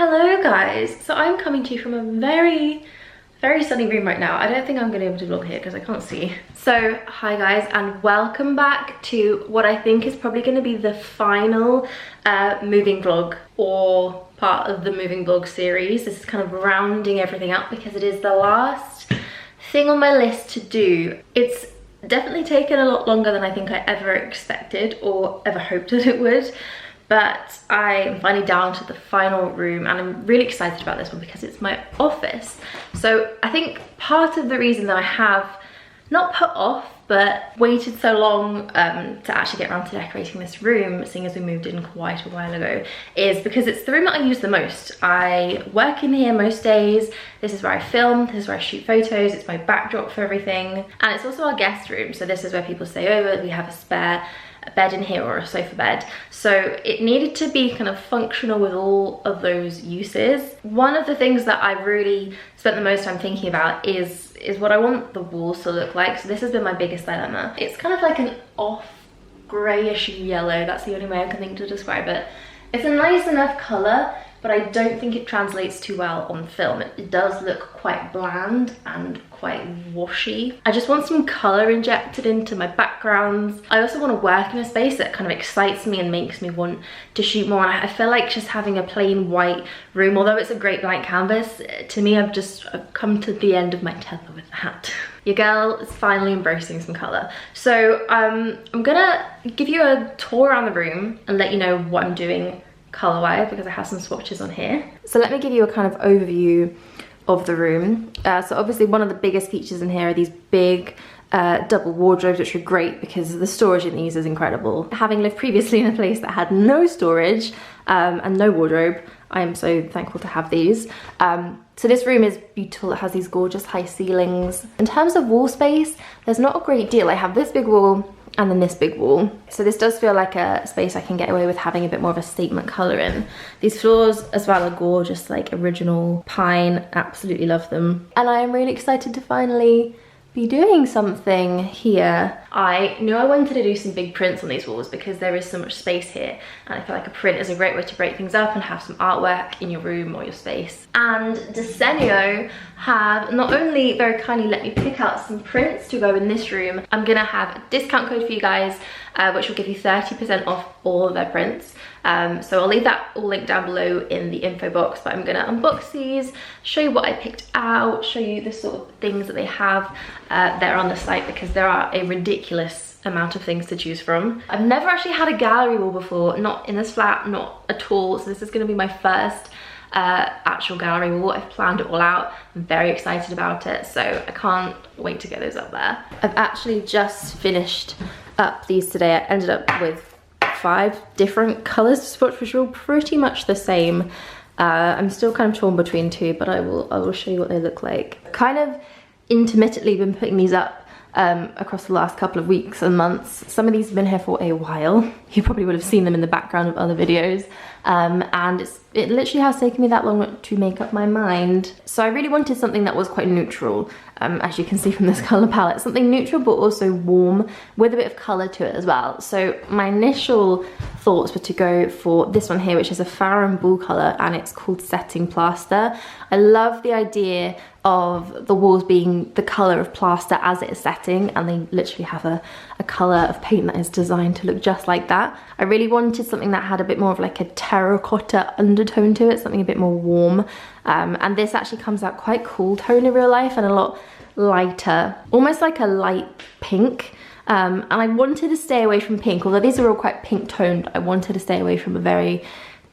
Hello guys, so I'm coming to you from a very sunny room right now. I don't think I'm going to be able to vlog here because I can't see. So hi guys, and welcome back to what I think is probably going to be the final moving vlog, or part of the moving vlog series. This is kind of rounding everything up because it is the last thing on my list to do. It's definitely taken a lot longer than I think I ever expected or ever hoped that it would. But I am finally down to the final room and I'm really excited about this one because it's my office. So I think part of the reason that I have not put off but waited so long to actually get around to decorating this room, seeing as we moved in quite a while ago, is because it's the room that I use the most. I work in here most days. This is where I film, this is where I shoot photos, it's my backdrop for everything. And it's also our guest room, so this is where people stay over. We have a spare bed in here, or a sofa bed, so it needed to be kind of functional with all of those uses. One of the things that I really spent the most time thinking about is what I want the walls to look like. So this has been my biggest dilemma. It's kind of like an off greyish yellow, that's the only way I can think to describe it. It's a nice enough colour, but I don't think it translates too well on film. It does look quite bland and quite washy. I just want some colour injected into my backgrounds. I also want to work in a space that kind of excites me and makes me want to shoot more. And I feel like just having a plain white room, although it's a great blank canvas, to me I've come to the end of my tether with that. Your girl is finally embracing some colour. So I'm gonna give you a tour around the room and let you know what I'm doing color-wise, because I have some swatches on here. So let me give you a kind of overview of the room. So obviously one of the biggest features in here are these big double wardrobes, which are great because the storage in these is incredible. Having lived previously in a place that had no storage and no wardrobe, I am so thankful to have these. So this room is beautiful. It has these gorgeous high ceilings. In terms of wall space, there's not a great deal. I have this big wall and then this big wall. So this does feel like a space I can get away with having a bit more of a statement colour in. These floors as well are gorgeous, like original pine, absolutely love them. And I am really excited to finally be doing something here. I knew I wanted to do some big prints on these walls because there is so much space here, and I feel like a print is a great way to break things up and have some artwork in your room or your space. And Desenio have not only very kindly let me pick out some prints to go in this room, I'm gonna have a discount code for you guys which will give you 30% off all of their prints. So I'll leave that all linked down below in the info box, but I'm gonna unbox these, show you what I picked out, show you the sort of things that they have there on the site, because there are a ridiculous amount of things to choose from. I've never actually had a gallery wall before, not in this flat, not at all, so this is gonna be my first actual gallery wall. I've planned it all out. I'm very excited about it, so I can't wait to get those up there. I've actually just finished up these today. I ended up with 5 different colours to swatch, which are all pretty much the same. I'm still kind of torn between 2, but I will show you what they look like. Kind of intermittently been putting these up across the last couple of weeks and months. Some of these have been here for a while. You probably would have seen them in the background of other videos. And it literally has taken me that long to make up my mind. So I really wanted something that was quite neutral, as you can see from this colour palette. Something neutral but also warm with a bit of colour to it as well. So my initial thoughts were to go for this one here, which is a Farrow Bull colour, and it's called Setting Plaster. I love the idea of the walls being the colour of plaster as it is setting, and they literally have a colour of paint that is designed to look just like that. I really wanted something that had a bit more of like a terracotta undertone to it, something a bit more warm, and this actually comes out quite cool tone in real life and a lot lighter, almost like a light pink. And I wanted to stay away from pink, although these are all quite pink toned. I wanted to stay away from a very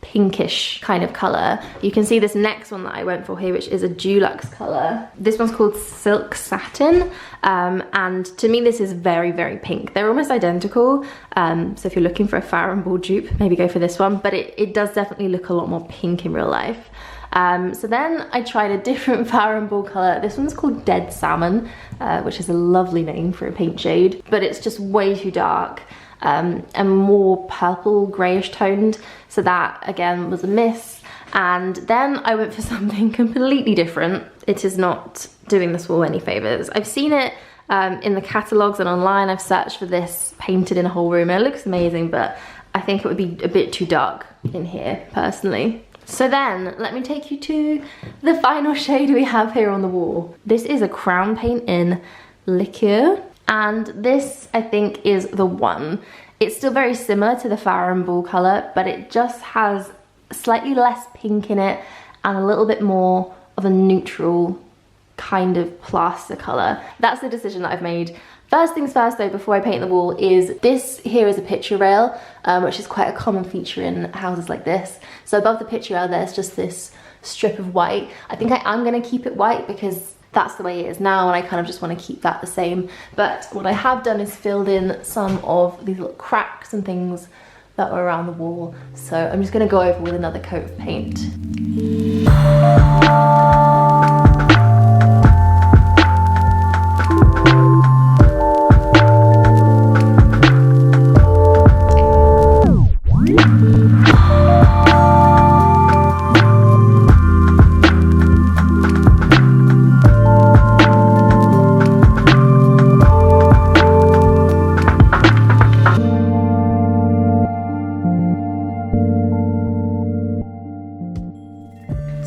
pinkish kind of colour. You can see this next one that I went for here, which is a Dulux colour. This one's called Silk Satin, and to me this is very pink. They're almost identical, so if you're looking for a Farrow Bull dupe, maybe go for this one, but it does definitely look a lot more pink in real life. So then I tried a different Farrow Bull colour. This one's called Dead Salmon, which is a lovely name for a paint shade, but it's just way too dark. And more purple greyish toned, so that again was a miss. And then I went for something completely different. It is not doing this wall any favours. I've seen it in the catalogues and online. I've searched for this painted in a whole room and it looks amazing, but I think it would be a bit too dark in here personally. So then, let me take you to the final shade we have here on the wall. This is a crown paint in Liqueur, and this, I think, is the one. It's still very similar to the Farrow & Ball colour, but it just has slightly less pink in it and a little bit more of a neutral kind of plaster colour. That's the decision that I've made. First things first though, before I paint the wall, is this here is a picture rail, which is quite a common feature in houses like this. So above the picture rail there's just this strip of white. I think I am going to keep it white because that's the way it is now, and I kind of just want to keep that the same. But what I have done is filled in some of these little cracks and things that were around the wall. So I'm just going to go over with another coat of paint.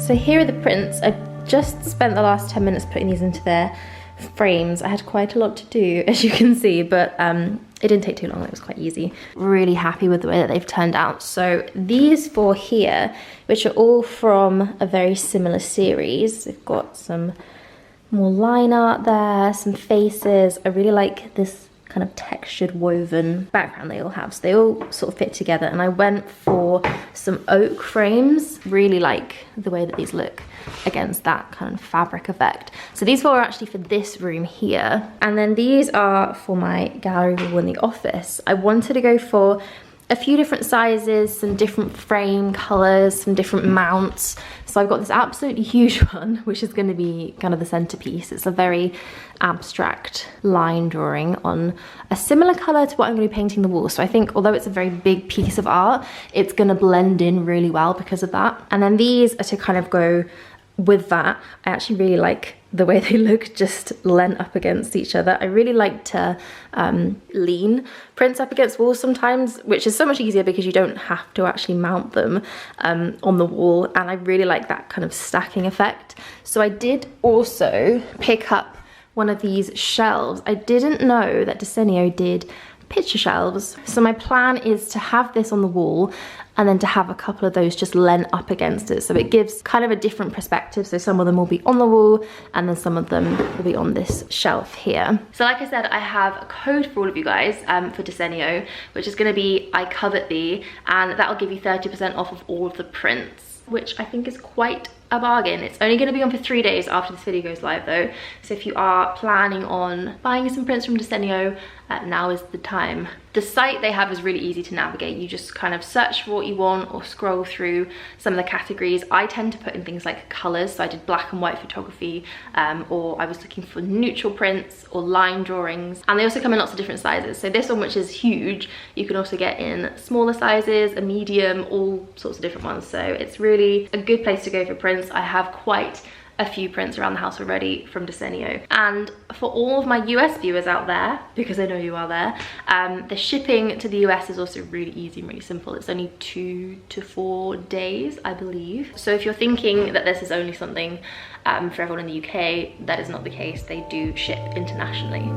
So here are the prints. I just spent the last 10 minutes putting these into their frames. I had quite a lot to do, as you can see, but it didn't take too long. It was quite easy. Really happy with the way that they've turned out. So these four here, which are all from a very similar series. They've got some more line art there, some faces. I really like this kind of textured woven background they all have, so they all sort of fit together. And I went for some oak frames. Really like the way that these look against that kind of fabric effect. So these four are actually for this room here, and then these are for my gallery wall in the office. I wanted to go for a few different sizes, some different frame colors, some different mounts. So I've got this absolutely huge one, which is going to be kind of the centerpiece. It's a very abstract line drawing on a similar color to what I'm going to be painting the wall. So I think although it's a very big piece of art, it's going to blend in really well because of that. And then these are to kind of go with that. I actually really like the way they look just lent up against each other. I really like to lean prints up against walls sometimes, which is so much easier because you don't have to actually mount them on the wall, and I really like that kind of stacking effect. So I did also pick up one of these shelves. I didn't know that Desenio did picture shelves. So my plan is to have this on the wall and then to have a couple of those just lent up against it. So it gives kind of a different perspective. So some of them will be on the wall and then some of them will be on this shelf here. So like I said, I have a code for all of you guys for Desenio, which is gonna be I Covet Thee, and that'll give you 30% off of all of the prints, which I think is quite a bargain. It's only going to be on for 3 days after this video goes live though, so if you are planning on buying some prints from Desenio, now is the time. The site they have is really easy to navigate. You just kind of search for what you want or scroll through some of the categories. I tend to put in things like colors, so I did black and white photography, or I was looking for neutral prints or line drawings, and they also come in lots of different sizes. So this one, which is huge, you can also get in smaller sizes, a medium, all sorts of different ones. So it's really a good place to go for prints. I have quite a few prints around the house already from Desenio. And for all of my US viewers out there, because I know you are there, the shipping to the US is also really easy and really simple. It's only 2 to 4 days, I believe. So if you're thinking that this is only something for everyone in the UK, that is not the case. They do ship internationally.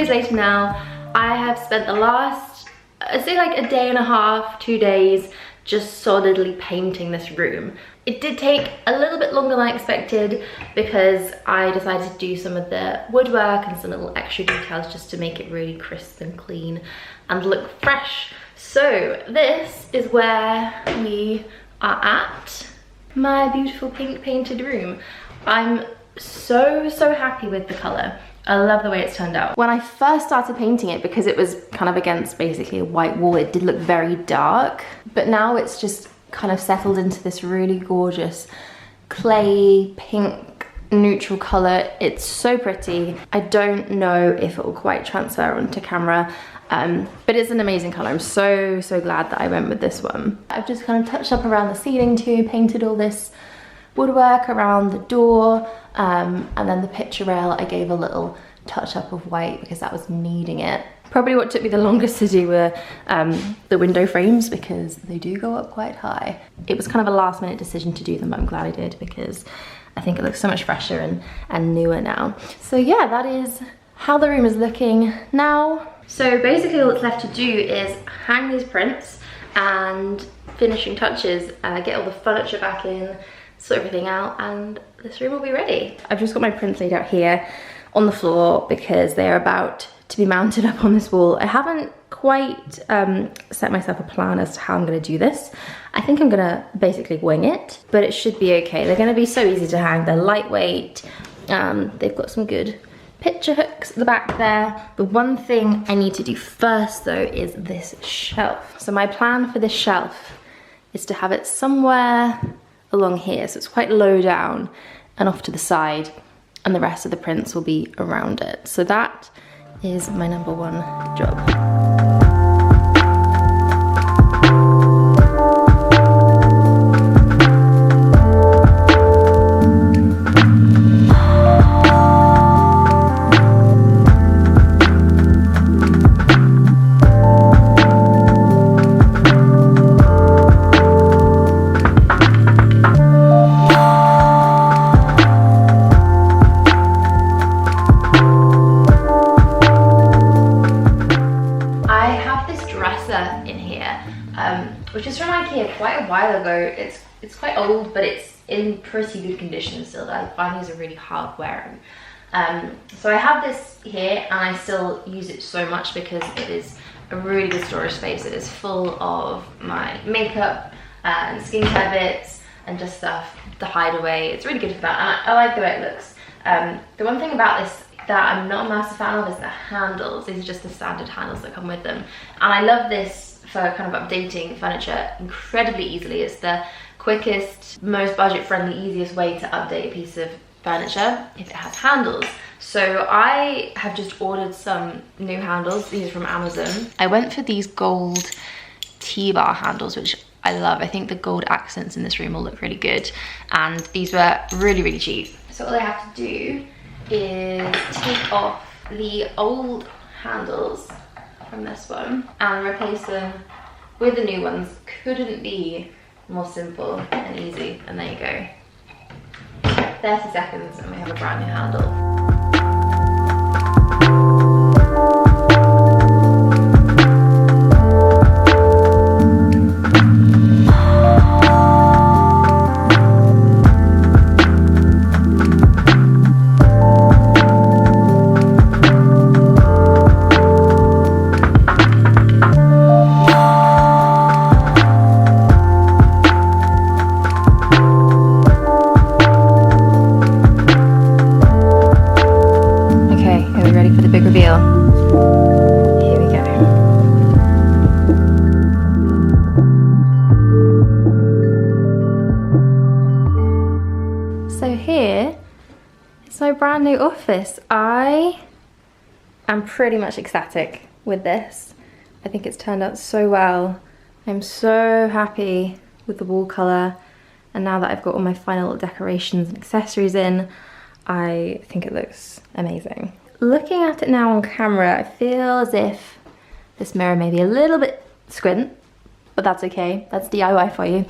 Later now, I have spent the last, I'd say like a day and a half, 2 days, just solidly painting this room. It did take a little bit longer than I expected because I decided to do some of the woodwork and some little extra details just to make it really crisp and clean and look fresh. So this is where we are at, my beautiful pink painted room. I'm so happy with the color. I love the way it's turned out. When I first started painting it, because it was kind of against basically a white wall, it did look very dark, but now it's just kind of settled into this really gorgeous clay pink neutral color. It's so pretty. I don't know if it will quite transfer onto camera, but it's an amazing color. I'm so glad that I went with this one. I've just kind of touched up around the ceiling too, painted all this woodwork around the door, and then the picture rail I gave a little touch up of white because that was needing it. Probably what took me the longest to do were the window frames, because they do go up quite high. It was kind of a last minute decision to do them, but I'm glad I did because I think it looks so much fresher and newer now. So yeah, that is how the room is looking now. So basically all that's left to do is hang these prints and finishing touches, get all the furniture back in, sort everything out, and this room will be ready. I've just got my prints laid out here on the floor because they are about to be mounted up on this wall. I haven't quite set myself a plan as to how I'm gonna do this. I think I'm gonna basically wing it, but it should be okay. They're gonna be so easy to hang, they're lightweight. They've got some good picture hooks at the back there. The one thing I need to do first though is this shelf. So my plan for this shelf is to have it somewhere along here. So it's quite low down and off to the side, and the rest of the prints will be around it. So that is my number one job. Which is from Ikea quite a while ago. It's quite old, but it's in pretty good condition still. I find these are really hard wearing. So I have this here and I still use it so much because it is a really good storage space. It is full of my makeup and skincare bits and just stuff to hide away. It's really good for that, and I like the way it looks. The one thing about this that I'm not a massive fan of is the handles. These are just the standard handles that come with them. And I love this for kind of updating furniture incredibly easily. It's the quickest, most budget-friendly, easiest way to update a piece of furniture if it has handles. So I have just ordered some new handles. These are from Amazon. I went for these gold T-bar handles, which I love. I think the gold accents in this room will look really good. And these were really cheap. So all I have to do is take off the old handles from this one and replace them with the new ones. Couldn't be more simple and easy, and there you go. 30 seconds and we have a brand new handle. Brand new office. I am pretty much ecstatic with this. I think it's turned out so well. I'm so happy with the wall colour, and now that I've got all my final decorations and accessories in, I think it looks amazing. Looking at it now on camera, I feel as if this mirror may be a little bit squint, but that's okay. That's DIY for you.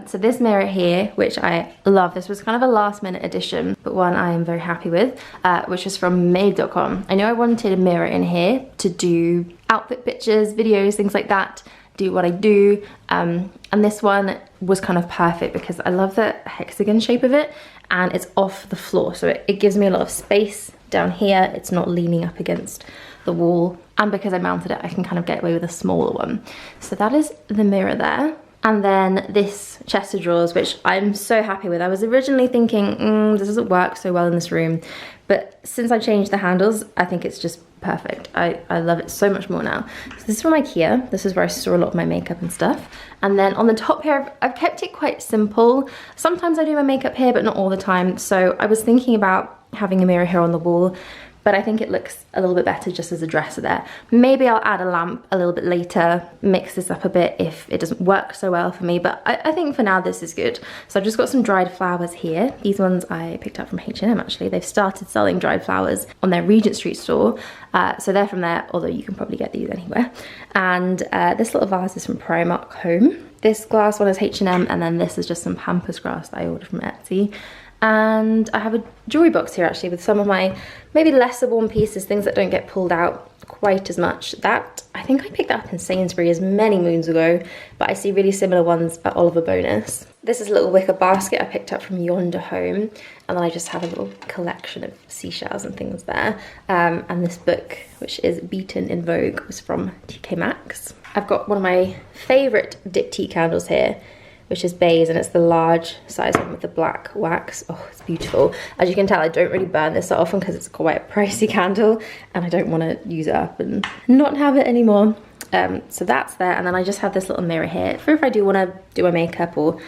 So this mirror here, which I love, this was kind of a last minute addition, but one I am very happy with, which is from made.com. I know I wanted a mirror in here to do outfit pictures, videos, things like that, do what I do. And this one was kind of perfect because I love the hexagon shape of it and it's off the floor. So it gives me a lot of space down here. It's not leaning up against the wall. And because I mounted it, I can kind of get away with a smaller one. So that is the mirror there. And then this chest of drawers, which I'm so happy with. I was originally thinking, this doesn't work so well in this room. But since I changed the handles, I think it's just perfect. I love it so much more now. So this is from Ikea. This is where I store a lot of my makeup and stuff. And then on the top here, I've kept it quite simple. Sometimes I do my makeup here, but not all the time. So I was thinking about having a mirror here on the wall, but I think it looks a little bit better just as a dresser there. Maybe I'll add a lamp a little bit later, mix this up a bit if it doesn't work so well for me, but I think for now this is good. So I've just got some dried flowers here. These ones I picked up from H&M actually. They've started selling dried flowers on their Regent Street store. So they're from there, although you can probably get these anywhere. And this little vase is from Primark Home. This glass one is H&M, and then this is just some Pampas Grass that I ordered from Etsy. And I have a jewellery box here actually with some of my maybe lesser worn pieces, things that don't get pulled out quite as much. That, I think I picked that up in Sainsbury's many moons ago, but I see really similar ones at Oliver Bonus. This is a little wicker basket I picked up from Yonder Home, and then I just have a little collection of seashells and things there. And this book, which is Beaten in Vogue, was from TK Maxx. I've got one of my favourite Diptyque candles here, which is Baies, and it's the large size one with the black wax. Oh, it's beautiful. As you can tell, I don't really burn this so often because it's quite a pricey candle and I don't want to use it up and not have it anymore. So that's there, and then I just have this little mirror here for if I do want to do my makeup or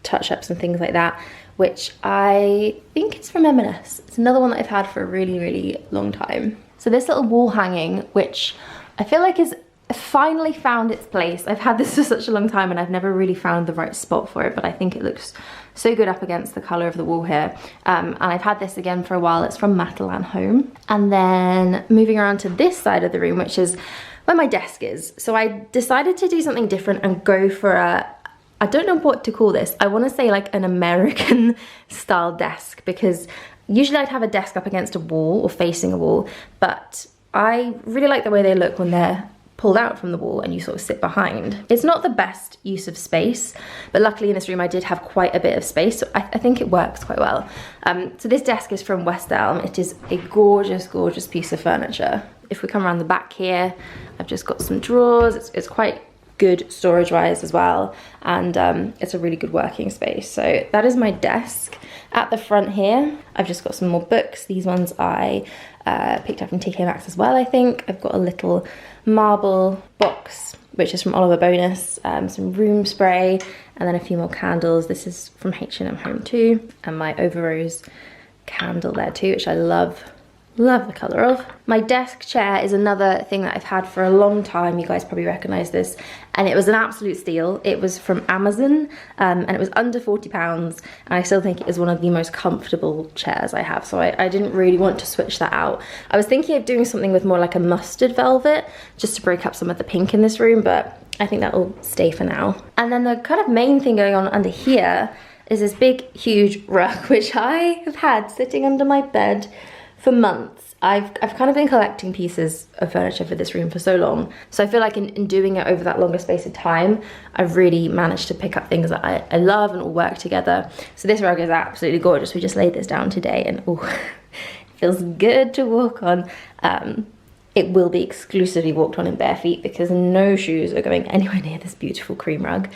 touch-ups and things like that, which I think is from M&S. It's another one that I've had for a really, really long time. So this little wall hanging, which I feel like is finally found its place. I've had this for such a long time and I've never really found the right spot for it, but I think it looks so good up against the colour of the wall here. And I've had this again for a while. It's from Matalan Home. And then moving around to this side of the room, which is where my desk is. So I decided to do something different and go for a, I don't know what to call this. I want to say like an American style desk, because usually I'd have a desk up against a wall or facing a wall, but I really like the way they look when they're pulled out from the wall and you sort of sit behind. It's not the best use of space, but luckily in this room I did have quite a bit of space, so I think it works quite well. So this desk is from West Elm. It is a gorgeous, gorgeous piece of furniture. If we come around the back here, I've just got some drawers. It's quite good storage wise as well, and it's a really good working space. So that is my desk. At the front here, I've just got some more books. These ones I picked up from TK Maxx as well, I think. I've got a little marble box, which is from Oliver Bonus, some room spray, and then a few more candles. This is from H&M Home too, and my Overose Candle there too, which I love the colour of. My desk chair is another thing that I've had for a long time. You guys probably recognise this, and it was an absolute steal. It was from Amazon, and it was under £40, and I still think it is one of the most comfortable chairs I have, so I didn't really want to switch that out. I was thinking of doing something with more like a mustard velvet, just to break up some of the pink in this room, but I think that will stay for now. And then the kind of main thing going on under here is this big, huge rug, which I have had sitting under my bed for months. I've kind of been collecting pieces of furniture for this room for so long, so I feel like in doing it over that longer space of time, I've really managed to pick up things that I love and all work together. So this rug is absolutely gorgeous. We just laid this down today, and oh, it feels good to walk on. It will be exclusively walked on in bare feet because no shoes are going anywhere near this beautiful cream rug.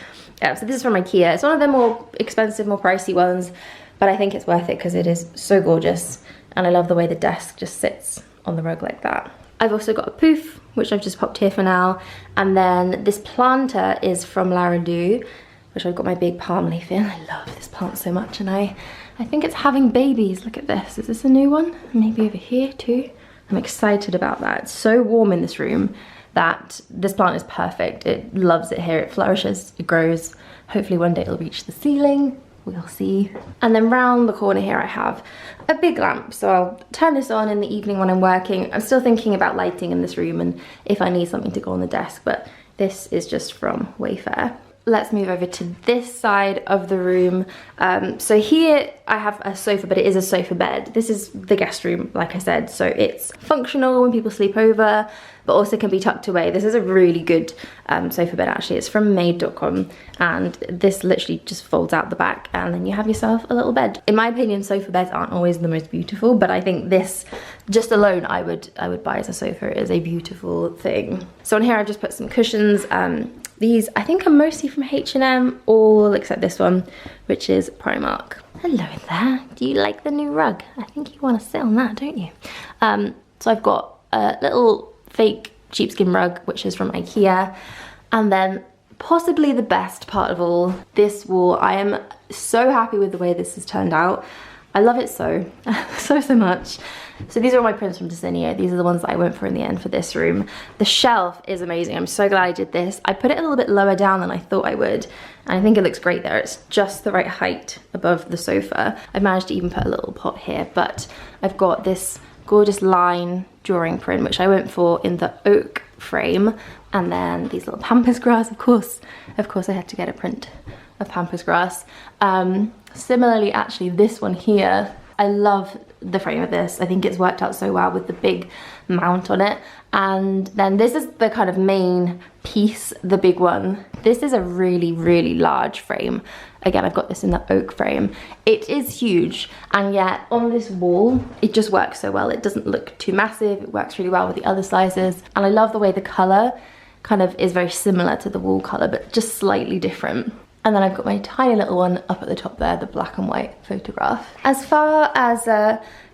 So this is from Ikea. It's one of the more expensive, more pricey ones, but I think it's worth it because it is so gorgeous. And I love the way the desk just sits on the rug like that. I've also got a pouf, which I've just popped here for now. And then this planter is from La Redoux, which I've got my big palm leaf in. I love this plant so much, and I think it's having babies. Look at this. Is this a new one? Maybe over here too. I'm excited about that. It's so warm in this room that this plant is perfect. It loves it here. It flourishes, it grows. Hopefully one day it'll reach the ceiling. We'll see. And then round the corner here I have a big lamp, so I'll turn this on in the evening when I'm working. I'm still thinking about lighting in this room and if I need something to go on the desk, but this is just from Wayfair. Let's move over to this side of the room. So here I have a sofa, but it is a sofa bed. This is the guest room, like I said, so it's functional when people sleep over, but also can be tucked away. This is a really good sofa bed actually. It's from made.com, and this literally just folds out the back and then you have yourself a little bed. In my opinion, sofa beds aren't always the most beautiful, but I think this just alone I would buy as a sofa. It is a beautiful thing. So on here I've just put some cushions. These I think are mostly from H&M, all except this one, which is Primark. Hello there, do you like the new rug? I think you want to sit on that, don't you? So I've got a little fake sheepskin rug, which is from Ikea. And then possibly the best part of all, this wall. I am so happy with the way this has turned out. I love it so much. So these are all my prints from Desenio. These are the ones that I went for in the end for this room. The shelf is amazing. I'm so glad I did this. I put it a little bit lower down than I thought I would, and I think it looks great there. It's just the right height above the sofa. I've managed to even put a little pot here, but I've got this gorgeous line drawing print, which I went for in the oak frame, and then these little Pampas Grass. Of course I had to get a print of Pampas Grass. Similarly, actually, this one here, I love the frame of this. I think it's worked out so well with the big mount on it. And then this is the kind of main piece, the big one. This is a really, really large frame. Again, I've got this in the oak frame. It is huge, and yet on this wall, it just works so well. It doesn't look too massive. It works really well with the other sizes. And I love the way the color kind of is very similar to the wall color, but just slightly different. And then I've got my tiny little one up at the top there, the black and white photograph. As far as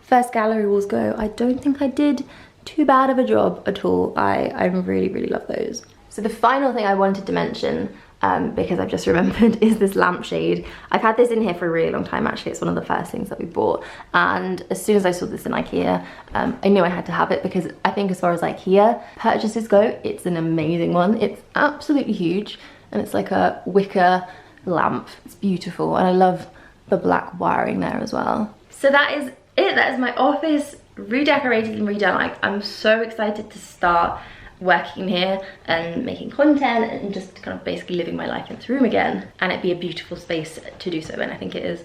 first gallery walls go, I don't think I did too bad of a job at all. I really, really love those. So the final thing I wanted to mention, because I've just remembered, is this lampshade. I've had this in here for a really long time, actually. It's one of the first things that we bought. And as soon as I saw this in Ikea, I knew I had to have it, because I think as far as Ikea purchases go, it's an amazing one. It's absolutely huge, and it's like a wicker lamp. It's beautiful, and I love the black wiring there as well. So that is it. That is my office redecorated and redone. I'm so excited to start working here and making content and just kind of basically living my life in this room again, and it'd be a beautiful space to do so in. I think it is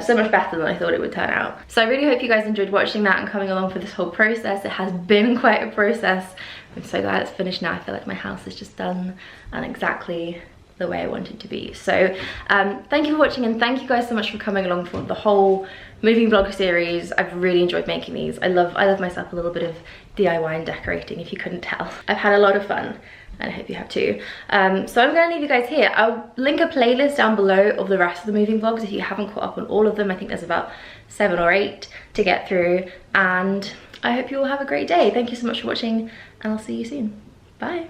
so much better than I thought it would turn out. So I really hope you guys enjoyed watching that and coming along for this whole process. It has been quite a process. I'm so glad it's finished now. I feel like my house is just done and exactly the way I want it to be. So thank you for watching, and thank you guys so much for coming along for the whole moving vlog series. I've really enjoyed making these. I love myself a little bit of DIY and decorating, if you couldn't tell. I've had a lot of fun, and I hope you have too. So I'm gonna leave you guys here. I'll link a playlist down below of the rest of the moving vlogs if you haven't caught up on all of them. I think there's about 7 or 8 to get through, and I hope you all have a great day. Thank you so much for watching, and I'll see you soon. Bye.